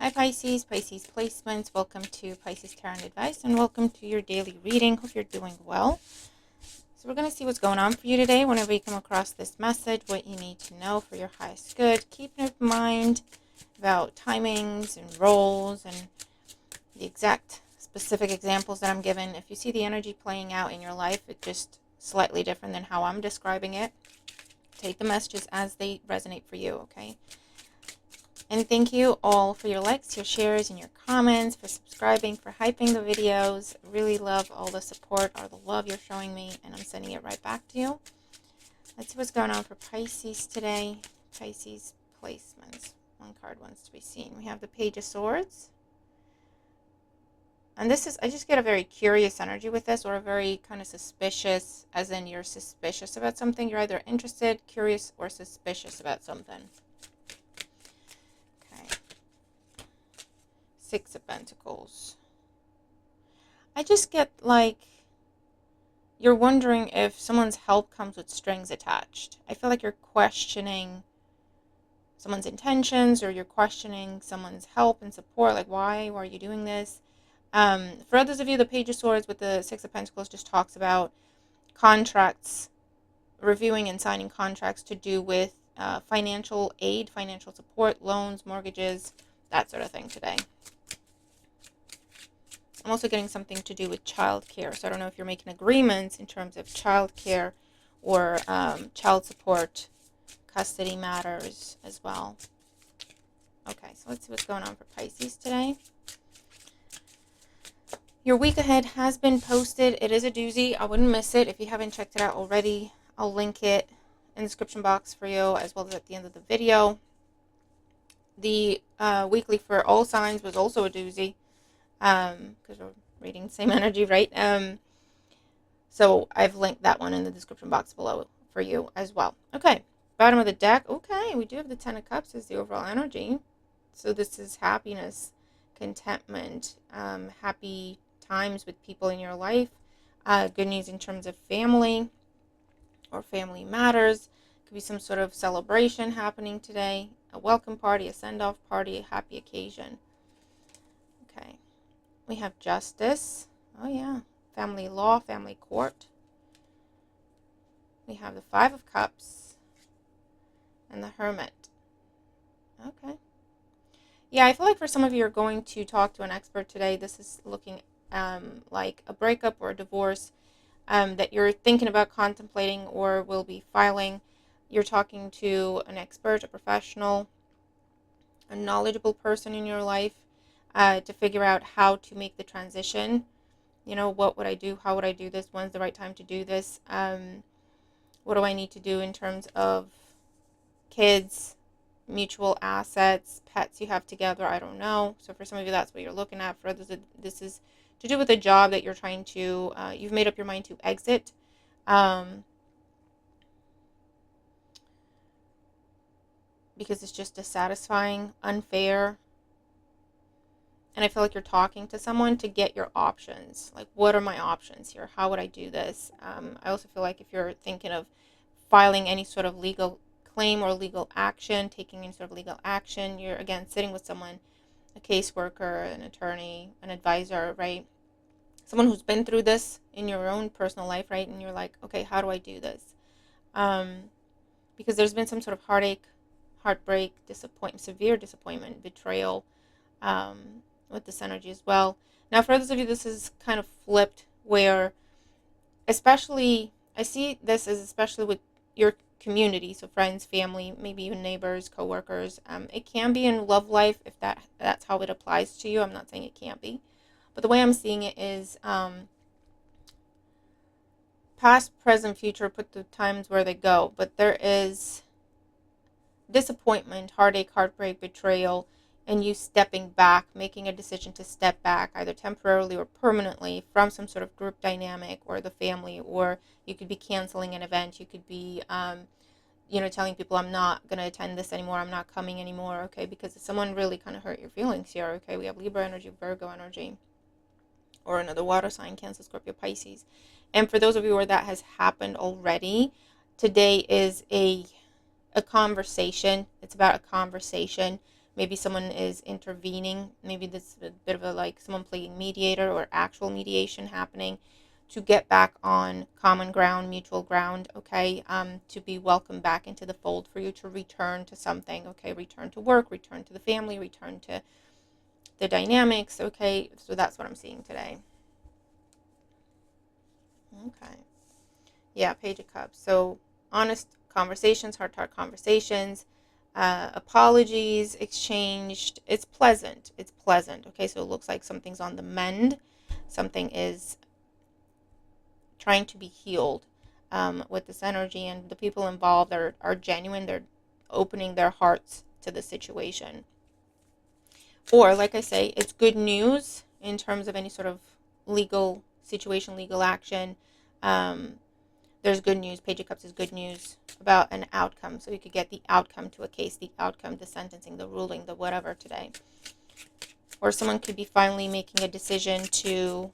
Hi Pisces, Pisces placements. Welcome to Pisces Tarot and Advice and welcome to your daily reading. Hope you're doing well. So we're going to see what's going on for you today. Whenever you come across this message, what you need to know for your highest good. Keep in mind about timings and roles and the exact specific examples that I'm given. If you see the energy playing out in your life, it's just slightly different than how I'm describing it. Take the messages as they resonate for you, okay? And thank you all for your likes, your shares, and your comments, for subscribing, for hyping the videos. Really love all the support, all the love you're showing me, and I'm sending it right back to you. Let's see what's going on for Pisces today. Pisces placements. One card wants to be seen. We have the Page of Swords. And this is, I just get a very curious energy with this, or a very kind of suspicious, as in you're suspicious about something. You're either interested, curious, or suspicious about something. Six of Pentacles. I just get like you're wondering if someone's help comes with strings attached. I feel like you're questioning someone's intentions, or you're questioning someone's help and support. Like, why are you doing this? For others of you, the Page of Swords with the Six of Pentacles just talks about contracts, reviewing and signing contracts to do with financial aid, financial support, loans, mortgages, that sort of thing today. I'm also getting something to do with childcare. So I don't know if you're making agreements in terms of childcare or child support, custody matters as well. Okay, so let's see what's going on for Pisces today. Your week ahead has been posted. It is a doozy. I wouldn't miss it. If you haven't checked it out already, I'll link it in the description box for you, as well as at the end of the video. The weekly for all signs was also a doozy. Because we're reading the same energy, right? So I've linked that one in the description box below for you as well. Okay, bottom of the deck. Okay, we do have the Ten of Cups as the overall energy. So this is happiness, contentment, happy times with people in your life. Good news in terms of family or family matters. Could be some sort of celebration happening today. A welcome party, a send-off party, a happy occasion. Okay. We have Justice. Oh, yeah. Family law, family court. We have the Five of Cups and the Hermit. Okay. Yeah, I feel like for some of you, you're going to talk to an expert today. This is looking like a breakup or a divorce that you're thinking about contemplating or will be filing. You're talking to an expert, a professional, a knowledgeable person in your life to figure out how to make the transition. You know, what would I do? How would I do this? When's the right time to do this? What do I need to do in terms of kids, mutual assets, pets you have together? I don't know. So for some of you, that's what you're looking at. For others, this is to do with a job that you're trying to, you've made up your mind to exit. Because it's just dissatisfying, unfair. And I feel like you're talking to someone to get your options. Like, what are my options here? How would I do this? I also feel like if you're thinking of filing any sort of legal claim or legal action, taking any sort of legal action, you're, again, sitting with someone, a caseworker, an attorney, an advisor, right? Someone who's been through this in your own personal life, right? And you're like, okay, how do I do this? Because there's been some sort of heartache, heartbreak, disappointment, severe disappointment, betrayal, with this energy as well. Now, for others of you, this is kind of flipped, where especially, I see this as especially with your community, so friends, family, maybe even neighbors, coworkers. It can be in love life if that's how it applies to you. I'm not saying it can't be. But the way I'm seeing it is past, present, future, put the times where they go. But there is disappointment, heartache, heartbreak, betrayal, and you stepping back, making a decision to step back, either temporarily or permanently, from some sort of group dynamic or the family, or you could be canceling an event. You could be, telling people, I'm not going to attend this anymore. I'm not coming anymore, okay, because someone really kind of hurt your feelings here, okay? We have Libra energy, Virgo energy, or another water sign, Cancer, Scorpio, Pisces. And for those of you where that has happened already, today is a conversation. It's about a conversation. Maybe someone is intervening. Maybe this is a bit of a like someone playing mediator or actual mediation happening to get back on common ground, mutual ground, okay? To be welcomed back into the fold, for you to return to something, okay? Return to work, return to the family, return to the dynamics, okay? So that's what I'm seeing today. Okay. Yeah, Page of Cups. So honest conversations, heart-to-heart conversations, apologies exchanged. It's pleasant. It's pleasant. Okay, so it looks like something's on the mend. Something is trying to be healed with this energy, and the people involved are genuine. They're opening their hearts to the situation. Or, like I say, it's good news in terms of any sort of legal situation, legal action. There's good news. Page of Cups is good news about an outcome. So you could get the outcome to a case, the outcome, the sentencing, the ruling, the whatever today. Or someone could be finally making a decision to,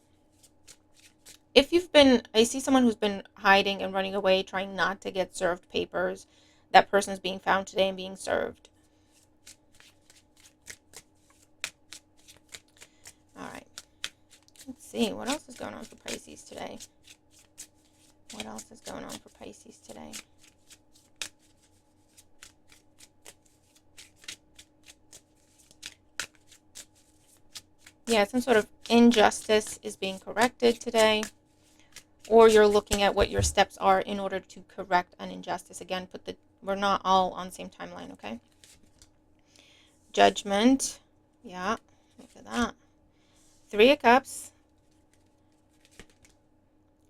if you've been, I see someone who's been hiding and running away, trying not to get served papers. That person is being found today and being served. All right. Let's see. What else is going on for Pisces today? What else is going on for Pisces today? Yeah, some sort of injustice is being corrected today. Or you're looking at what your steps are in order to correct an injustice. Again, we're not all on the same timeline, okay? Judgment. Yeah, look at that. 3 of Cups.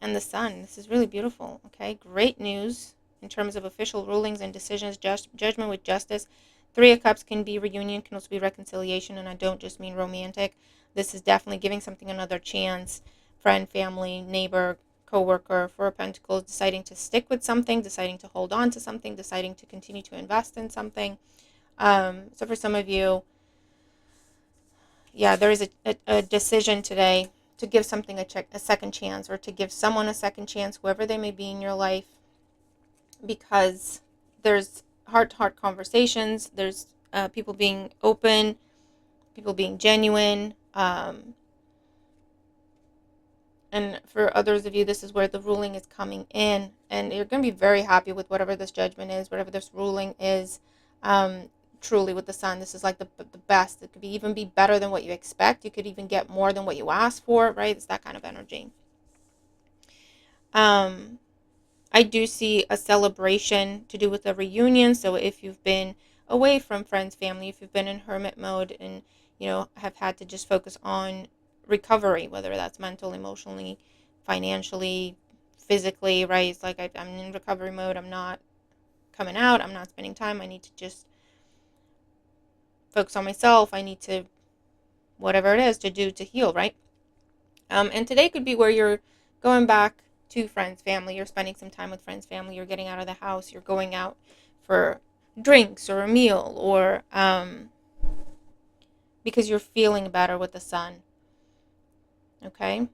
And the Sun. This is really beautiful, okay? Great news in terms of official rulings and decisions, judgment with justice. 3 of Cups can be reunion, can also be reconciliation, and I don't just mean romantic. This is definitely giving something another chance. Friend, family, neighbor, co-worker. 4 of Pentacles, deciding to stick with something, deciding to hold on to something, deciding to continue to invest in something. So for some of you, yeah, there is a decision today to give something a second chance, or to give someone a second chance, whoever they may be in your life, because there's heart-to-heart conversations, there's people being open, people being genuine, and for others of you, this is where the ruling is coming in, and you're going to be very happy with whatever this judgment is, whatever this ruling is. Truly, with the Sun, this is like the best. It could even be better than what you expect. You could even get more than what you asked for, right? It's that kind of energy. I do see a celebration to do with a reunion. So if you've been away from friends, family, if you've been in hermit mode and, have had to just focus on recovery, whether that's mental, emotionally, financially, physically, right? It's like I'm in recovery mode. I'm not coming out. I'm not spending time. I need to just focus on myself. I need to, whatever it is to do to heal, right? And today could be where you're going back to friends, family. You're spending some time with friends, family. You're getting out of the house. You're going out for drinks or a meal, or because you're feeling better with the Sun. Okay?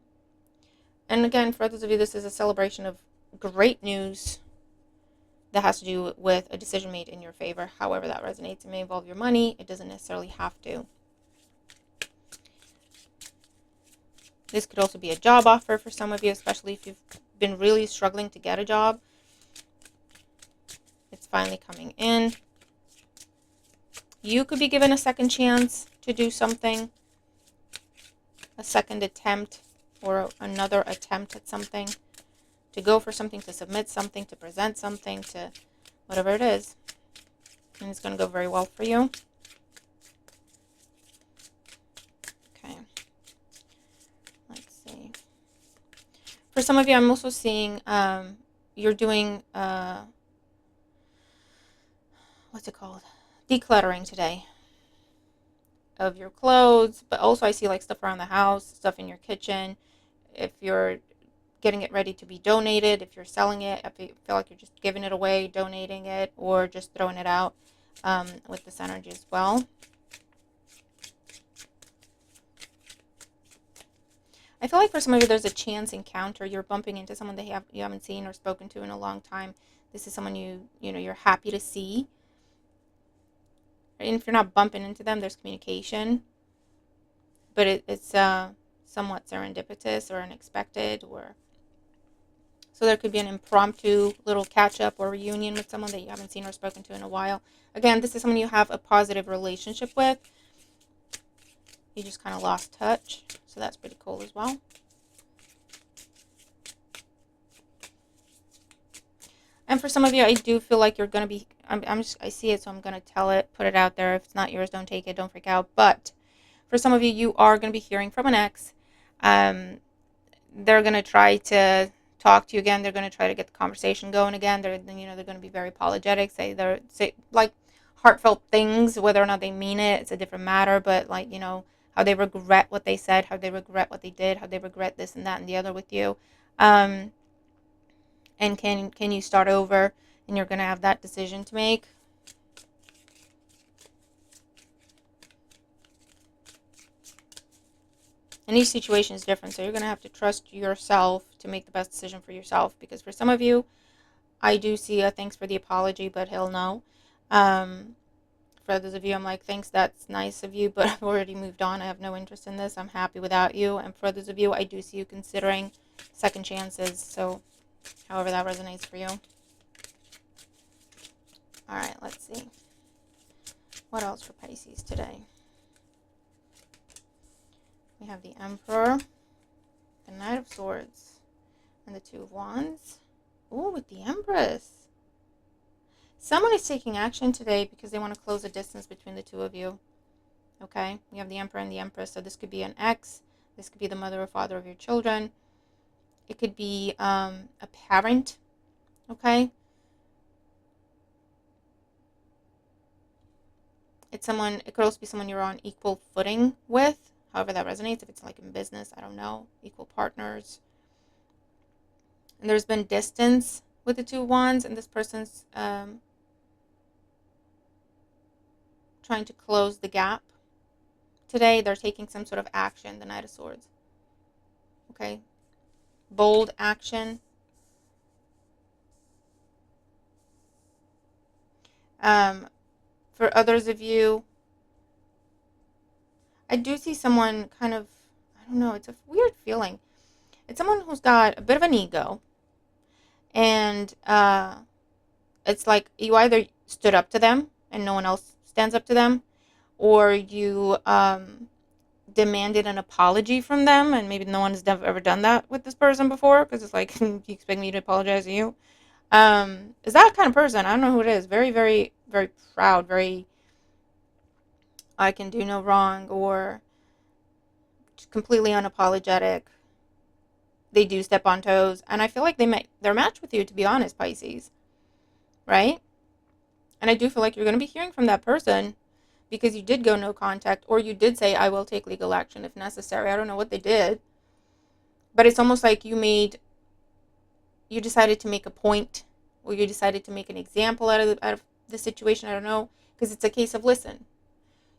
And again, for those of you, this is a celebration of great news that has to do with a decision made in your favor. However that resonates. It may involve your money. It doesn't necessarily have to. This could also be a job offer for some of you, especially if you've been really struggling to get a job. It's finally coming in. You could be given a second chance to do something, a second attempt, or another attempt at something, to go for something, to submit something, to present something, to whatever it is. And it's going to go very well for you. Okay. Let's see. For some of you, I'm also seeing you're doing, what's it called? Decluttering today of your clothes, but also I see like stuff around the house, stuff in your kitchen. If you're getting it ready to be donated, if you're selling it, if you feel like you're just giving it away, donating it, or just throwing it out with this energy as well. I feel like for some of you, there's a chance encounter. You're bumping into someone that you haven't seen or spoken to in a long time. This is someone you're happy to see. And if you're not bumping into them, there's communication. But it's somewhat serendipitous or unexpected. So there could be an impromptu little catch-up or reunion with someone that you haven't seen or spoken to in a while. Again, this is someone you have a positive relationship with. You just kind of lost touch. So that's pretty cool as well. And for some of you, I do feel like you're going to be, I see it, so I'm going to tell it, put it out there. If it's not yours, don't take it, don't freak out. But for some of you, you are going to be hearing from an ex. They're going to try to talk to you again. They're going to try to get the conversation going again. They're going to be very apologetic, say like heartfelt things, whether or not they mean it, it's a different matter. But like, how they regret what they said, how they regret what they did, how they regret this and that and the other with you. And can you start over? And you're going to have that decision to make. And each situation is different, so you're going to have to trust yourself to make the best decision for yourself. Because for some of you, I do see a thanks for the apology, but hell no. For others of you, I'm like, thanks, that's nice of you, but I've already moved on. I have no interest in this. I'm happy without you. And for others of you, I do see you considering second chances. So however that resonates for you. All right, let's see. What else for Pisces today? We have the Emperor, the Knight of Swords, and the Two of Wands. Ooh, with the Empress. Someone is taking action today because they want to close a distance between the two of you. Okay? You have the Emperor and the Empress, so this could be an ex. This could be the mother or father of your children. It could be a parent. Okay? It could also be someone you're on equal footing with. However that resonates, if it's like in business, I don't know, equal partners. And there's been distance with the Two of Wands, and this person's trying to close the gap. Today, they're taking some sort of action, the Knight of Swords. Okay? Bold action. For others of you, I do see someone kind of, I don't know, it's a weird feeling. It's someone who's got a bit of an ego. And it's like you either stood up to them and no one else stands up to them, or you demanded an apology from them, and maybe no one has ever done that with this person before, because it's like, you expect me to apologize to you? Is that kind of person? I don't know who it is. Very, very, very proud, very, I can do no wrong, or completely unapologetic. They do step on toes, and I feel like they're matched with you, to be honest, Pisces. Right? And I do feel like you're going to be hearing from that person because you did go no contact, or you did say, I will take legal action if necessary. I don't know what they did. But it's almost like you decided to make a point, or you decided to make an example out of the situation. I don't know. Because it's a case of, listen,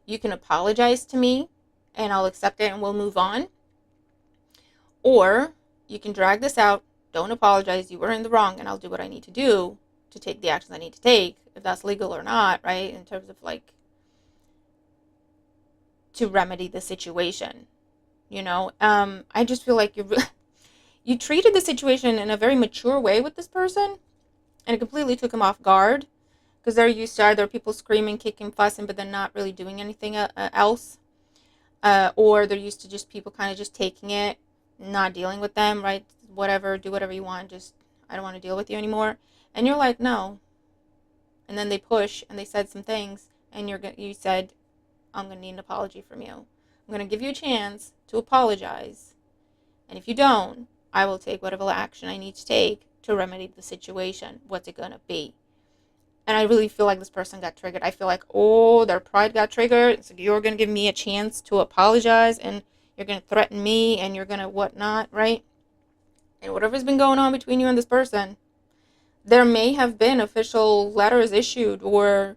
you can apologize to me and I'll accept it and we'll move on. Or you can drag this out, don't apologize, you were in the wrong, and I'll do what I need to do to take the actions I need to take, if that's legal or not, right? In terms of like, to remedy the situation, I just feel like you treated the situation in a very mature way with this person, and it completely took him off guard, because they're used to either people screaming, kicking, fussing, but then not really doing anything else, or they're used to just people kind of just taking it, not dealing with them, right? Whatever, do whatever you want, just, I don't want to deal with you anymore. And you're like, no. And then they push, and they said some things, and you said, I'm going to need an apology from you. I'm going to give you a chance to apologize. And if you don't, I will take whatever action I need to take to remedy the situation. What's it going to be? And I really feel like this person got triggered. I feel like, their pride got triggered. It's like, you're going to give me a chance to apologize, and you're going to threaten me, and you're going to whatnot, right? And whatever's been going on between you and this person, there may have been official letters issued, or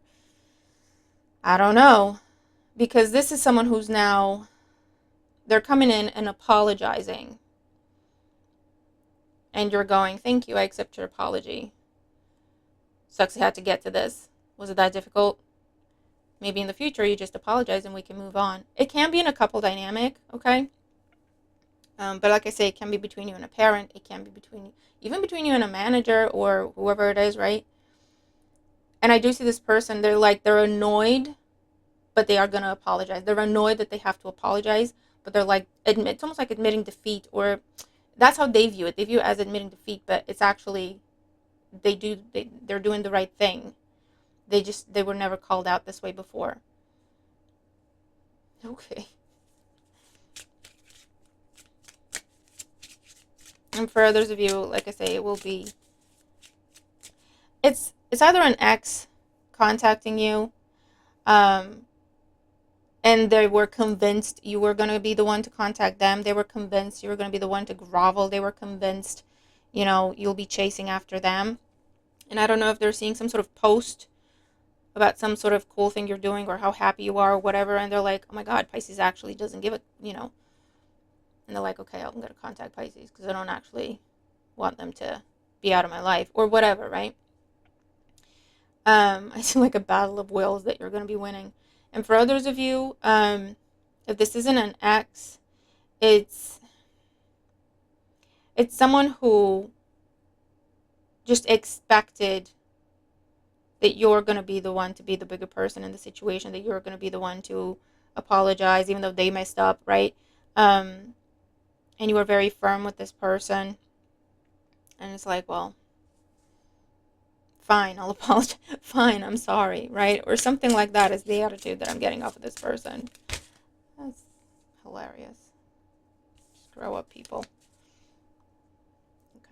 I don't know, because this is someone who's now, they're coming in and apologizing. And you're going, thank you, I accept your apology. Sucks you had to get to this. Was it that difficult? maybe in the future you just apologize and we can move on. It can be in a couple dynamic, okay? But like I say, it can be between you and a parent. It can be even between you and a manager or whoever it is, right? And I do see this person, they're annoyed, but they are going to apologize. They're annoyed that they have to apologize, but they're like, it's almost like admitting defeat, or that's how they view it. They view it as admitting defeat, but it's actually, they're doing the right thing. They were never called out this way before. Okay. And for others of you, like I say, it will be, it's either an ex contacting you, and they were convinced you were going to be the one to contact them. They were convinced you were going to be the one to grovel. They were convinced, you'll be chasing after them. And I don't know if they're seeing some sort of post about some sort of cool thing you're doing or how happy you are or whatever, and they're like, oh my God, Pisces actually doesn't give it, and they're like, okay, I'm going to contact Pisces because I don't actually want them to be out of my life or whatever, right? I see like a battle of wills that you're going to be winning. And for others of you, if this isn't an ex, it's someone who just expected that you're going to be the one to be the bigger person in the situation, that you're going to be the one to apologize, even though they messed up, right? And you were very firm with this person. And it's like, well, fine, I'll apologize. Fine, I'm sorry, right? Or something like that is the attitude that I'm getting off of this person. That's hilarious. Just grow up, people.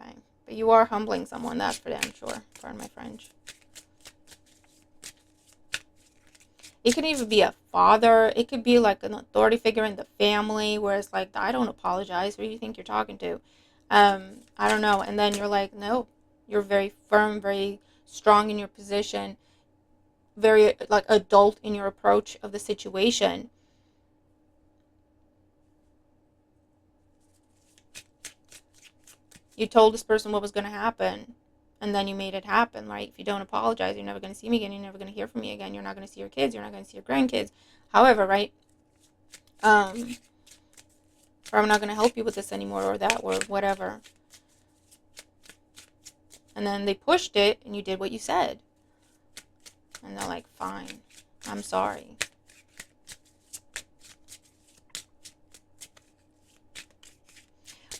Okay. But you are humbling someone, that's for damn sure. Pardon my French. It could even be a father. It could be like an authority figure in the family where it's like, I don't apologize. Who do you think you're talking to? I don't know. And then you're like, no, you're very firm, very strong in your position, very like adult in your approach of the situation. You told this person what was going to happen, and then you made it happen, right? If you don't apologize, you're never going to see me again. You're never going to hear from me again. You're not going to see your kids. You're not going to see your grandkids. However, right? Or I'm not going to help you with this anymore, or that, or whatever. And then they pushed it, and you did what you said. And they're like, fine, I'm sorry.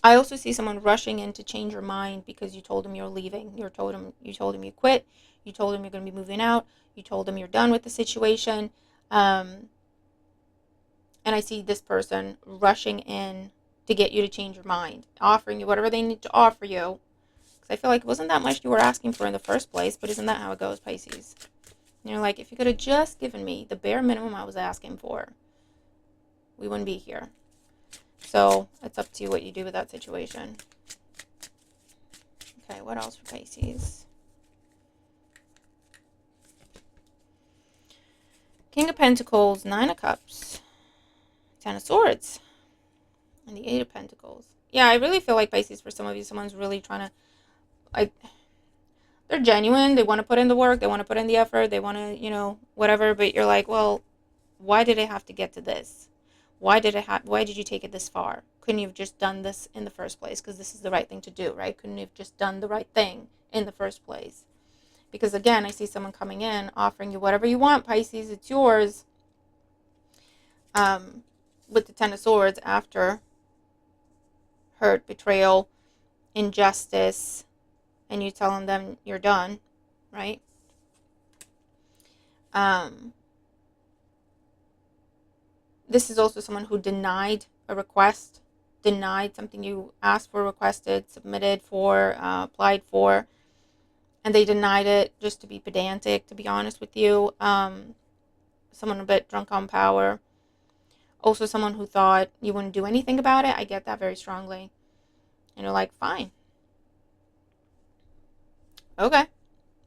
I also see someone rushing in to change your mind because you told him you're leaving. You told him you quit. You told him you're going to be moving out. You told him you're done with the situation. And I see this person rushing in to get you to change your mind, offering you whatever they need to offer you. Because I feel like it wasn't that much you were asking for in the first place, but isn't that how it goes, Pisces? And you're like, if you could have just given me the bare minimum I was asking for, we wouldn't be here. So it's up to you what you do with that situation. Okay, what else for Pisces? King of Pentacles, Nine of Cups, Ten of Swords, and the Eight of Pentacles. Yeah, I really feel like Pisces, for some of you, someone's really trying to, like, they're genuine. They want to put in the work. They want to put in the effort. They want to, whatever. But you're like, well, why did it have to get to this? Why did you take it this far? Couldn't you have just done this in the first place? Because this is the right thing to do, right? Couldn't you have just done the right thing in the first place? Because again, I see someone coming in, offering you whatever you want, Pisces, it's yours. With the Ten of Swords, after hurt, betrayal, injustice, and you telling them you're done, right? This is also someone who denied a request, denied something you asked for, requested, submitted for, applied for, and they denied it just to be pedantic, to be honest with you. Someone a bit drunk on power. Also someone who thought you wouldn't do anything about it. I get that very strongly. And you're like, fine. Okay.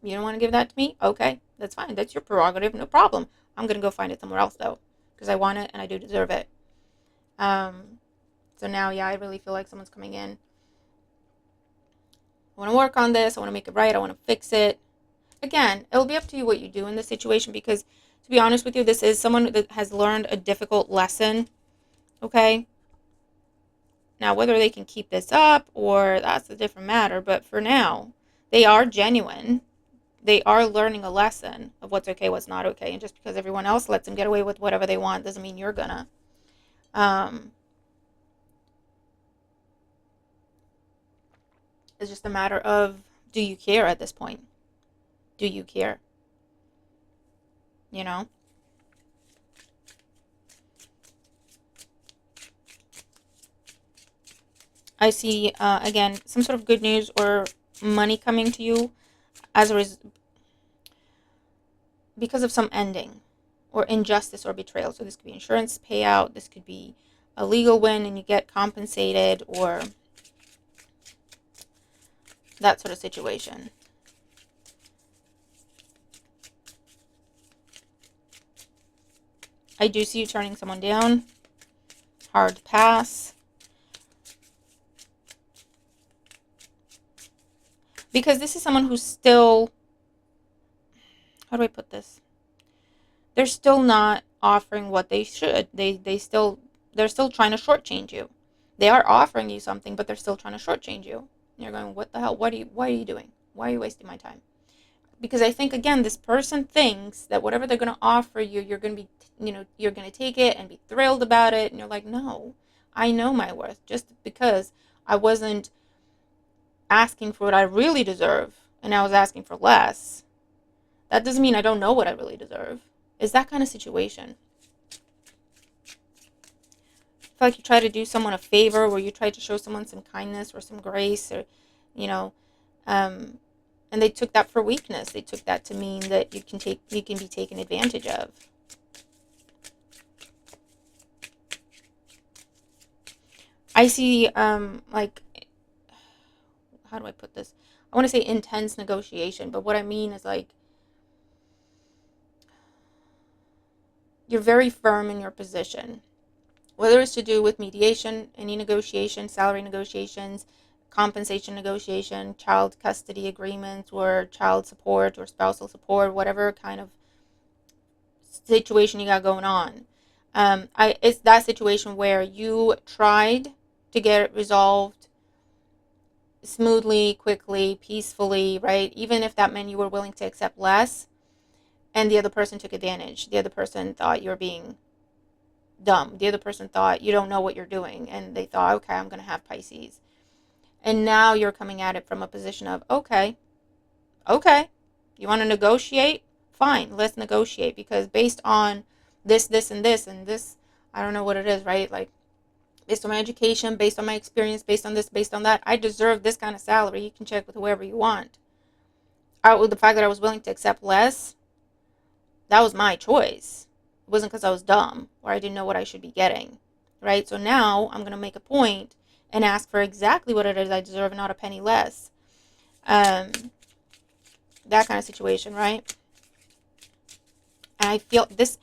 You don't want to give that to me? Okay. That's fine. That's your prerogative. No problem. I'm going to go find it somewhere else, though. Because I want it and I do deserve it. So now, yeah, I really feel like someone's coming in. I want to work on this. I want to make it right. I want to fix it. Again, it'll be up to you what you do in this situation, because To be honest with you, this is someone that has learned a difficult lesson, okay? Now, whether they can keep this up or that's a different matter, but for now, they are genuine. They are learning a lesson of what's okay, what's not okay. And just because everyone else lets them get away with whatever they want doesn't mean you're gonna. Um, it's just a matter of, do you care at this point? Do you care? You know? I see, again, some sort of good news or money coming to you as because of some ending or injustice or betrayal. So this could be insurance payout, this could be a legal win and you get compensated, or that sort of situation. I do see you turning someone down. Hard pass. Because this is someone who's still, how do I put this? They're still not offering what they should. They're still trying to shortchange you. They are offering you something, but they're still trying to shortchange you. And you're going, what the hell? Why are you doing? Why are you wasting my time? Because I think, again, this person thinks that whatever they're going to offer you, you're going to be, you're going to take it and be thrilled about it. And you're like, no, I know my worth. Just because I wasn't asking for what I really deserve and I was asking for less, that doesn't mean I don't know what I really deserve. It's that kind of situation. I feel like you try to do someone a favor, where you try to show someone some kindness or some grace, or, you know, and they took that for weakness. They took that to mean that you can be taken advantage of. I see, like, how do I put this? I want to say intense negotiation, but what I mean is, like, you're very firm in your position. Whether it's to do with mediation, any negotiation, salary negotiations, compensation negotiation, child custody agreements, or child support or spousal support, whatever kind of situation you got going on. It's that situation where you tried to get it resolved smoothly, quickly, peacefully, right? Even if that meant you were willing to accept less, and the other person took advantage. The other person thought you were being dumb. The other person thought you don't know what you're doing, and they thought, okay, I'm going to have Pisces. And now you're coming at it from a position of, okay, you want to negotiate? Fine, let's negotiate, because based on this, and this, I don't know what it is, right? Like, based on my education, based on my experience, based on this, based on that, I deserve this kind of salary. You can check with whoever you want. With the fact that I was willing to accept less, that was my choice. It wasn't because I was dumb or I didn't know what I should be getting, right? So now I'm going to make a point and ask for exactly what it is I deserve, and not a penny less. That kind of situation, right? And I feel this,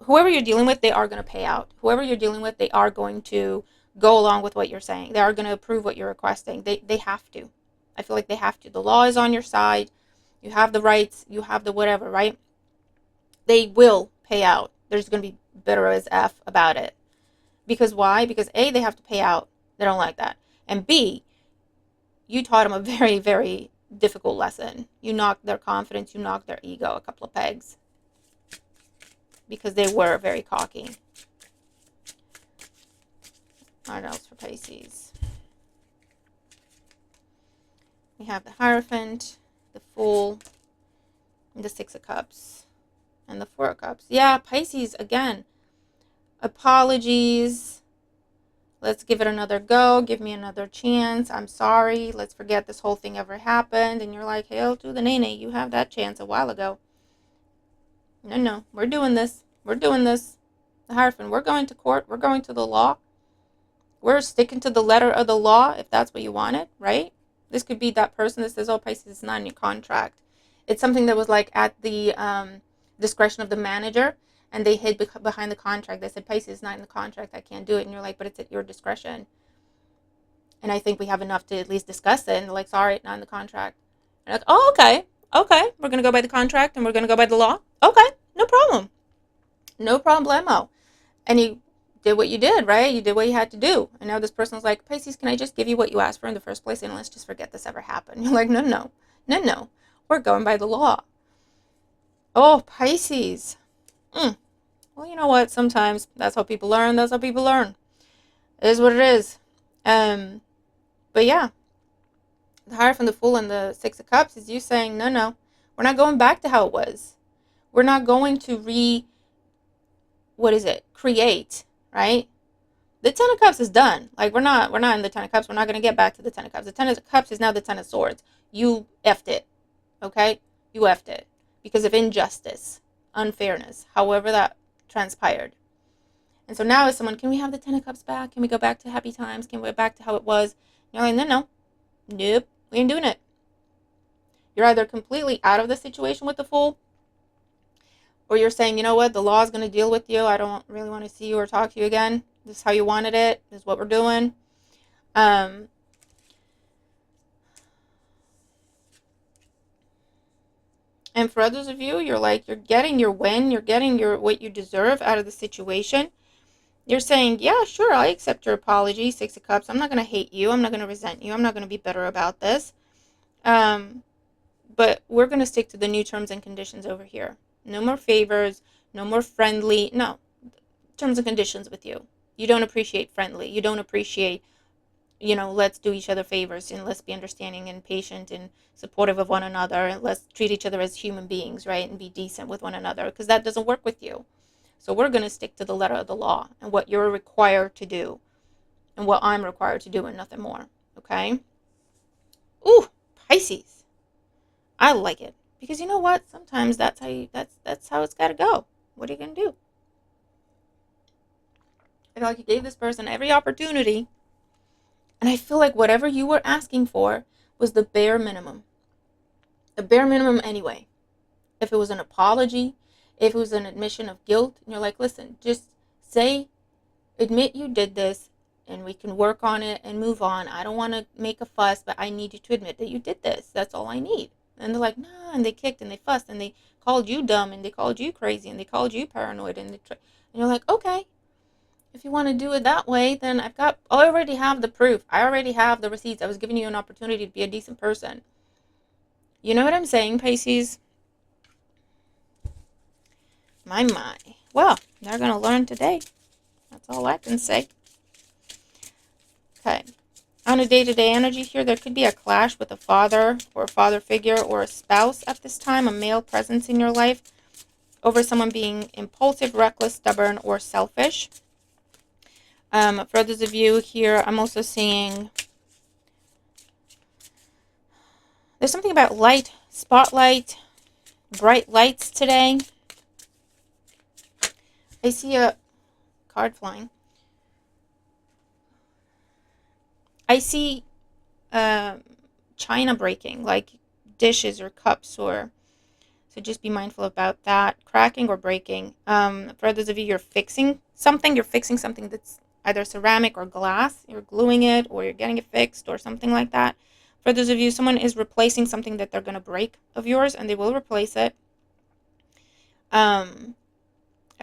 whoever you're dealing with, they are going to pay out. Whoever you're dealing with, they are going to go along with what you're saying. They are going to approve what you're requesting. They have to. I feel like they have to. The law is on your side. You have the rights. You have the whatever, right? They will pay out. They're just going to be bitter as F about it. Because why? Because A, they have to pay out. They don't like that. And B, you taught them a very, very difficult lesson. You knocked their confidence. You knocked their ego a couple of pegs. Because they were very cocky. What else for Pisces? We have the Hierophant, the Fool, and the Six of Cups, and the Four of Cups. Yeah, Pisces, again, apologies. Let's give it another go. Give me another chance. I'm sorry. Let's forget this whole thing ever happened. And you're like, hail to the nene. You have that chance a while ago. No, we're doing this. We're doing this. The Hierophant, we're going to court. We're going to the law. We're sticking to the letter of the law if that's what you wanted, right? This could be that person that says, oh, Pisces, it's not in your contract. It's something that was like at the discretion of the manager, and they hid behind the contract. They said, Pisces, it's not in the contract. I can't do it. And you're like, but it's at your discretion. And I think we have enough to at least discuss it. And they're like, sorry, not in the contract. And like, oh, okay. We're going to go by the contract and we're going to go by the law. Okay, no problem. No problemo. And you did what you did, right? You did what you had to do. And now this person's like, Pisces, can I just give you what you asked for in the first place? And let's just forget this ever happened. You're like, no, no, no, no. We're going by the law. Oh, Pisces. Well, you know what? Sometimes that's how people learn. That's how people learn. It is what it is. But yeah, the Hierophant, the Fool, and the Six of Cups is you saying, no, no, we're not going back to how it was. We're not going to create, right? The Ten of Cups is done. Like, we're not in the Ten of Cups. We're not going to get back to the Ten of Cups. The Ten of Cups is now the Ten of Swords. You effed it, okay? You effed it because of injustice, unfairness, however that transpired. And so now, as someone, can we have the Ten of Cups back? Can we go back to happy times? Can we go back to how it was? And you're like, no, no, nope, we ain't doing it. You're either completely out of the situation with the Fool, or you're saying, you know what, the law is going to deal with you. I don't really want to see you or talk to you again. This is how you wanted it. This is what we're doing. And for others of you, you're like, you're getting your win. You're getting what you deserve out of the situation. You're saying, yeah, sure, I accept your apology, Six of Cups. I'm not going to hate you. I'm not going to resent you. I'm not going to be bitter about this. But we're going to stick to the new terms and conditions over here. No more favors. No more friendly. No. Terms and conditions with you. You don't appreciate friendly. You don't appreciate, let's do each other favors and let's be understanding and patient and supportive of one another. And let's treat each other as human beings, right? And be decent with one another, because that doesn't work with you. So we're going to stick to the letter of the law and what you're required to do and what I'm required to do and nothing more. Okay? Ooh, Pisces. I like it. Because you know what? Sometimes that's how it's got to go. What are you going to do? I feel like you gave this person every opportunity, and I feel like whatever you were asking for was the bare minimum. The bare minimum anyway. If it was an apology, if it was an admission of guilt, and you're like, listen, just admit you did this, and we can work on it and move on. I don't want to make a fuss, but I need you to admit that you did this. That's all I need. And they're like, nah, and they kicked and they fussed and they called you dumb and they called you crazy and they called you paranoid and you're like, okay, if you want to do it that way, then I already have the proof. I already have the receipts. I was giving you an opportunity to be a decent person. You know what I'm saying, Pisces? My. Well, they're going to learn today. That's all I can say. Okay. On a day-to-day energy here, there could be a clash with a father or a father figure or a spouse at this time, a male presence in your life, over someone being impulsive, reckless, stubborn, or selfish. For others of you here, I'm also seeing there's something about light, spotlight, bright lights today. I see a card flying. I see china breaking, like dishes or cups, so just be mindful about that, cracking or breaking. For those of you, you're fixing something that's either ceramic or glass. You're gluing it or you're getting it fixed or something like that. For those of you, someone is replacing something that they're going to break of yours, and they will replace it. I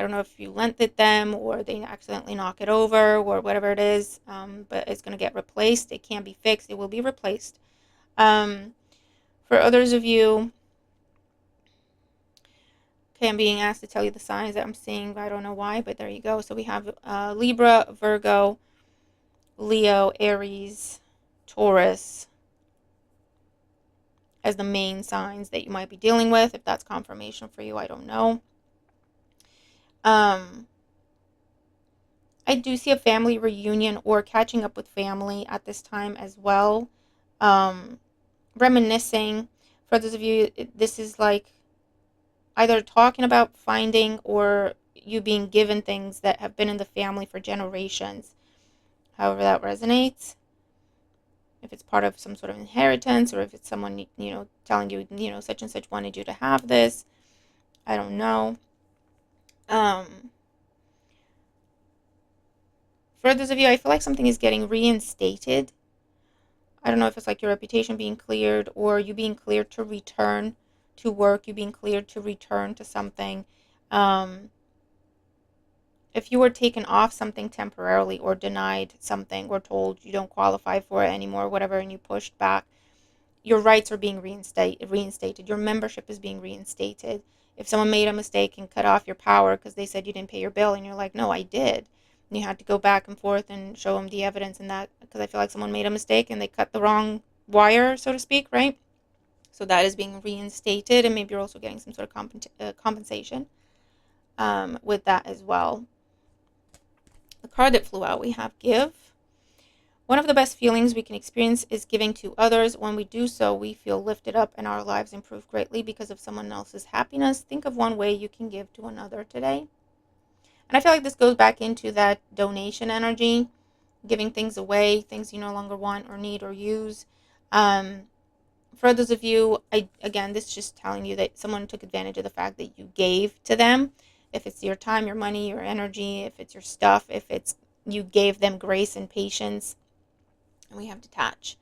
don't know if you lent it them or they accidentally knock it over or whatever it is, but it's going to get replaced. It can't be fixed. It will be replaced. For others of you, okay, I'm being asked to tell you the signs that I'm seeing. I don't know why, but there you go. So we have Libra, Virgo, Leo, Aries, Taurus as the main signs that you might be dealing with. If that's confirmation for you, I don't know. I do see a family reunion or catching up with family at this time as well. Reminiscing. For those of you, this is like either talking about finding or you being given things that have been in the family for generations. However that resonates. If it's part of some sort of inheritance or if it's someone, telling you, such and such wanted you to have this. I don't know. For those of you, I feel like something is getting reinstated. I don't know if it's like your reputation being cleared or you being cleared to return to work, you being cleared to return to something. if you were taken off something temporarily or denied something or told you don't qualify for it anymore, whatever, and you pushed back, your rights are being reinstated. Your membership is being reinstated. If someone made a mistake and cut off your power because they said you didn't pay your bill and you're like, no, I did. And you had to go back and forth and show them the evidence and that, because I feel like someone made a mistake and they cut the wrong wire, so to speak, right? So that is being reinstated, and maybe you're also getting some sort of compensation with that as well. The card that flew out, we have Give. One of the best feelings we can experience is giving to others. When we do so, we feel lifted up and our lives improve greatly because of someone else's happiness. Think of one way you can give to another today. And I feel like this goes back into that donation energy, giving things away, things you no longer want or need or use. For those of you, again, this is just telling you that someone took advantage of the fact that you gave to them. If it's your time, your money, your energy, if it's your stuff, if it's you gave them grace and patience. And we have detach.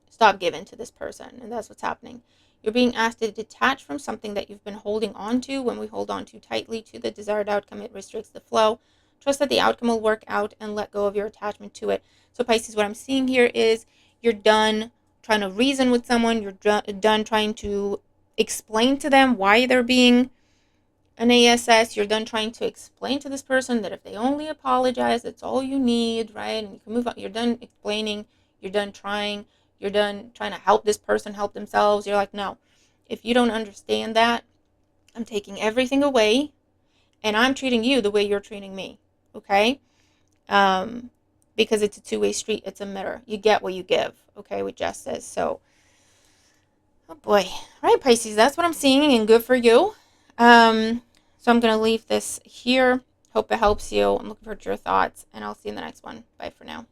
Stop giving to this person, and that's what's happening. You're being asked to detach from something that you've been holding on to. When we hold on too tightly to the desired outcome, it restricts the flow. Trust that the outcome will work out and let go of your attachment to it. So Pisces, what I'm seeing here is you're done trying to reason with someone. You're done trying to explain to them why they're being an ASS. You're done trying to explain to this person that if they only apologize, that's all you need, right? And you can move on. You're done explaining. You're done trying. You're done trying to help this person help themselves. You're like, no, if you don't understand that, I'm taking everything away and I'm treating you the way you're treating me. Okay? Because it's a two-way street. It's a mirror. You get what you give. Okay? What Jess says. So, oh boy. All right, Pisces, that's what I'm seeing, and good for you. So I'm going to leave this here. Hope it helps you. I'm looking forward to your thoughts, and I'll see you in the next one. Bye for now.